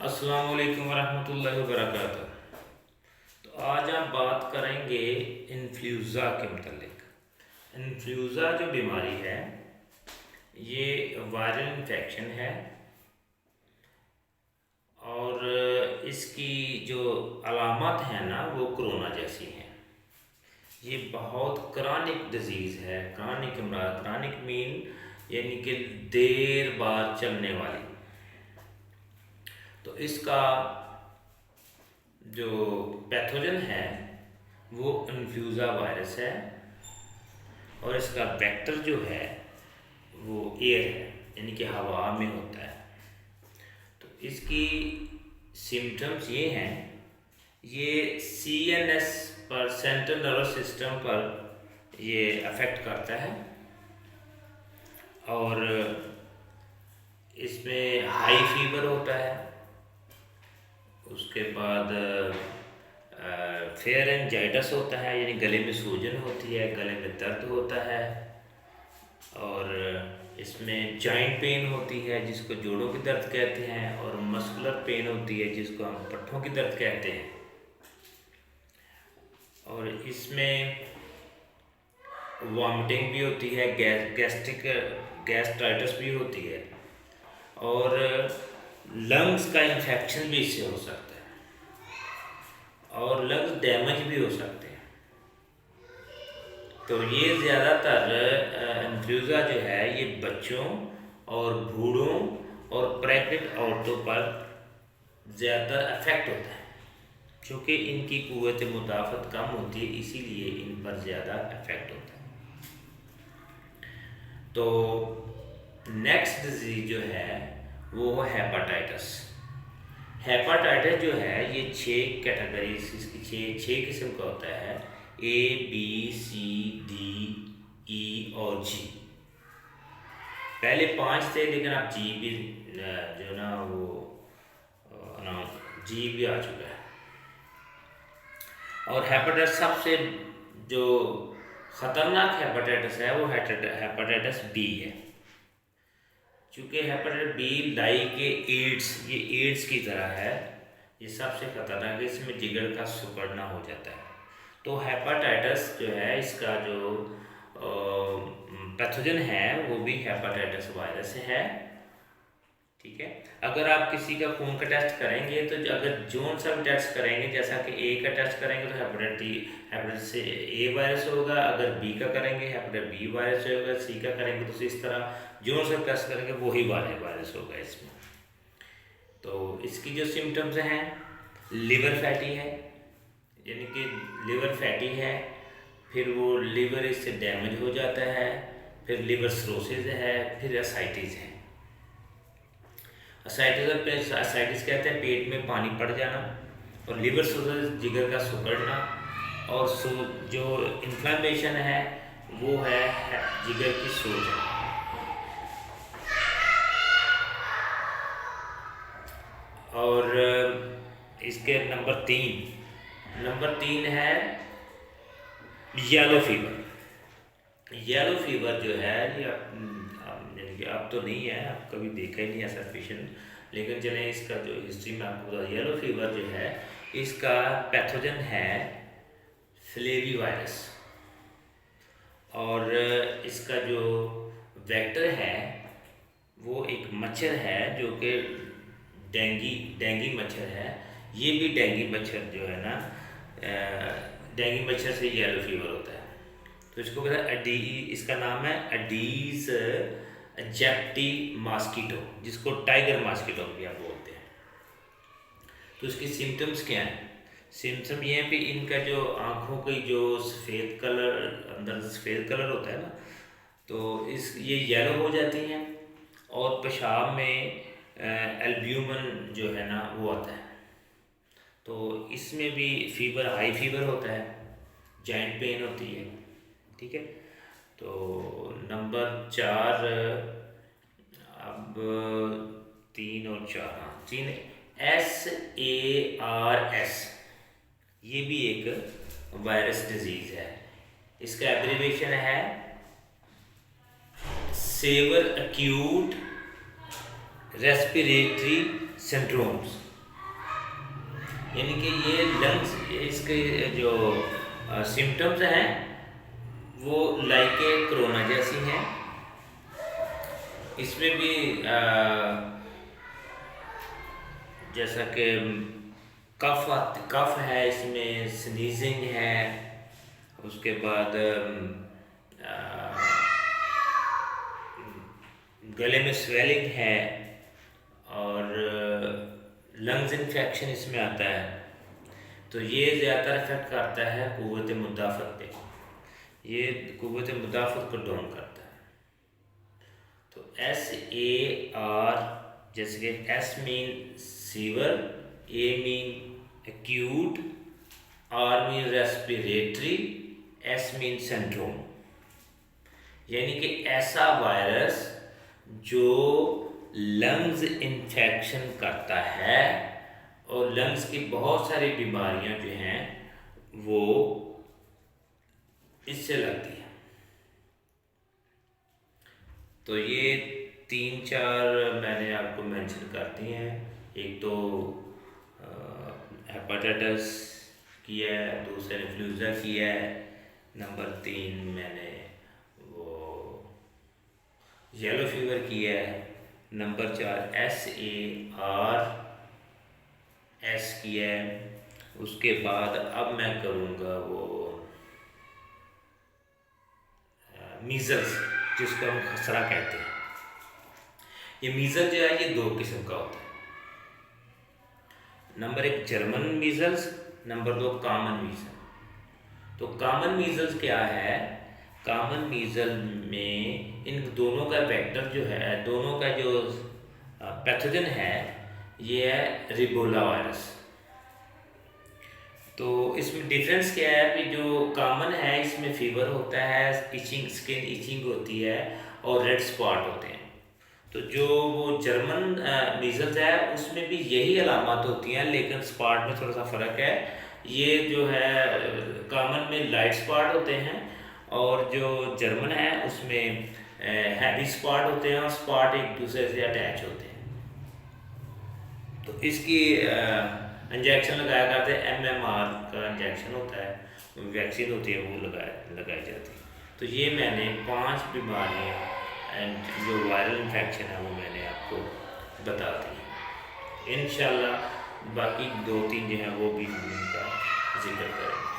अस्सलाम वालेकुम वरहमतुल्लाहि वबरकातुह। तो आज हम बात करेंगे इन्फ्लूज़ा के मतलब। इन्फ्लूज़ा जो बीमारी है ये वायरल इन्फेक्शन है और इसकी जो अलामत है ना वो कोरोना जैसी हैं। ये बहुत क्रॉनिक डिजीज़ है। क्रॉनिक मीन यानी कि देर बाद चलने वाली। तो इसका जो पैथोजन है वो इन्फ्लूज़ा वायरस है और इसका वेक्टर जो है वो एयर है यानी कि हवा में होता है। तो इसकी सिम्टम्स ये हैं, ये CNS पर, सेंट्रल नर्वस सिस्टम पर ये अफेक्ट करता है और इसमें हाई फीवर होता है। उसके बाद फेरेंजाइटिस होता है यानी गले में सूजन होती है, गले में दर्द होता है और इसमें जॉइंट पेन होती है जिसको जोड़ों की दर्द कहते हैं और मस्कुलर पेन होती है जिसको हम पट्ठों की दर्द कहते हैं। और इसमें वॉमिटिंग भी होती है, गैस्ट्राइटिस भी होती है और लंग्स का इन्फेक्शन भी इससे हो सकता है और लंग्स डैमेज भी हो सकते हैं। तो ये ज़्यादातर इन्फ्लूज़ा जो है ये बच्चों और बूढ़ों और प्रेग्नेंट औरतों पर ज़्यादातर अफेक्ट होता है क्योंकि इनकी क़ुव्वत मुदाफ़त कम होती है, इसीलिए इन पर ज़्यादा अफेक्ट होता है। तो नेक्स्ट डिजीज़ जो है वो हेपाटाइटिस। हेपाटाइटिस जो है ये 6 कैटेगरीज, इसकी छः किस्म का होता है, A B C D E और G। पहले 5 थे लेकिन अब G भी जो ना वो G भी आ चुका है। और हेपाटाइटिस सबसे जो ख़तरनाक हेपाटाइटिस है वो हेपाटाइटिस B है। चूँकि हेपाटाइटिस B लाइक एड्स, ये एड्स की तरह है, ये सबसे ख़तरनाक है, इसमें जिगर का सिकुड़ना हो जाता है। तो हेपाटाइटिस जो है इसका जो पैथोजन है वो भी हेपाटाइटिस वायरस है। ठीक है, अगर आप किसी का खून का टेस्ट करेंगे तो अगर जोन सा भी टेस्ट करेंगे, जैसा कि A का टेस्ट करेंगे तो हेपाटाइटिस से A वायरस होगा, अगर B का करेंगे हेपाटाइटिस B वायरस होगा, C का करेंगे तो इस तरह जोन सा टेस्ट करेंगे वही वायरस होगा इसमें। तो इसकी जो सिम्टम्स हैं, लिवर फैटी है यानी कि लिवर फैटी है, फिर वो लिवर इससे डैमेज हो जाता है, फिर लिवर सिरोसिस है, फिर एसाइटिस है। एसाइटिस कहते हैं पेट में पानी पड़ जाना और लिवर सिरोसिस जिगर का सिकुड़ना और जो इन्फ्लेमेशन है वो है जिगर की सूजन। और इसके नंबर 3 है येलो फीवर। येलो फीवर जो है ये यानी कि अब तो नहीं है, अब कभी देखा ही नहीं ऐसा पेशेंट, लेकिन चलें इसका जो हिस्ट्री में आपको बता। येलो फीवर जो है इसका पैथोजन है फ्लेवी वायरस और इसका जो वेक्टर है वो एक मच्छर है जो कि डेंगी मच्छर है। ये भी डेंगी मच्छर जो है ना, डेंगी मच्छर से येलो फीवर होता है। तो इसको कहते हैं इसका नाम है अडीज एजिप्टी मॉस्किटो, जिसको टाइगर मॉस्किटो भी आप बोलते हैं। तो इसके सिम्टम्स क्या हैं? सिम्टम ये है कि इनका जो आँखों की जो सफ़ेद कलर, अंदर सफ़ेद कलर होता है ना, तो ये येलो हो जाती हैं और पेशाब में एल्ब्यूमिन जो है ना वो आता है। तो इसमें भी फीवर, हाई फीवर होता है, जॉइंट पेन होती है। ठीक है, तो नंबर 4 अब 3 और 4, हाँ 3 SARS, ये भी एक वायरस डिजीज़ है। इसका एब्रीविएशन है सेवर एक्यूट रेस्पिरेटरी सिंड्रोम्स। यानी कि ये लंग्स, इसके जो सिम्टम्स हैं वो लाइक ए कोरोना जैसी हैं। इसमें भी जैसा कि कफ है, इसमें स्नीजिंग है, उसके बाद गले में स्वेलिंग है, और लंग्स इन्फेक्शन इसमें आता है। तो ये ज़्यादातर इफेक्ट करता है क़ुव्वत मुदाफ़त पे, ये क़ुव्वत मुदाफ़त को डाउन करता है। तो SAR, जैसे कि S mean sewer, A mean acute, R mean respiratory, S mean syndrome. यानी कि ऐसा वायरस जो लंग्स इन्फेक्शन करता है, और लंग्स की बहुत सारी बीमारियां जो हैं वो इससे लगती है। तो ये 3-4 मैंने आपको मेंशन कर दिए हैं। एक तो हेपेटाइटिस की है, दूसरे इन्फ्लुएंजा की है, नंबर 3 मैंने वो येलो फीवर की है, नंबर 4 SARS की है। उसके बाद अब मैं करूँगा वो मीज़ल्स, जिसको हम खसरा कहते हैं। ये मीज़ल जो है ये 2 किस्म का होता है। Number 1 German measles, number 2 common measle. तो कॉमन मीज़ल्स क्या है? कॉमन मीज़ल में इन दोनों का वेक्टर जो है, दोनों का जो पैथोजन है, ये है रिबोला वायरस। तो इसमें डिफरेंस क्या है कि जो कॉमन है इसमें फीवर होता है, इचिंग, स्किन इचिंग होती है, और रेड स्पॉट होते हैं। तो जो वो जर्मन मीज़ल्स है उसमें भी यही अलामत होती हैं, लेकिन स्पॉट में थोड़ा सा फ़र्क है। ये जो है कॉमन में लाइट स्पॉट होते हैं, और जो जर्मन है उसमें हैवी स्पॉट होते हैं, और स्पॉट एक दूसरे से अटैच होते हैं। तो इसकी इंजेक्शन लगाया करते हैं, MMR का इंजेक्शन होता है, वैक्सीन होती है, वो लगाई जाती है। तो ये मैंने 5 बीमारियाँ एंड जो वायरल इन्फेक्शन है वो मैंने आपको बता दी। इंशाल्लाह बाकी 2-3 जो हैं वो भी हम उनका जिक्र करेंगे।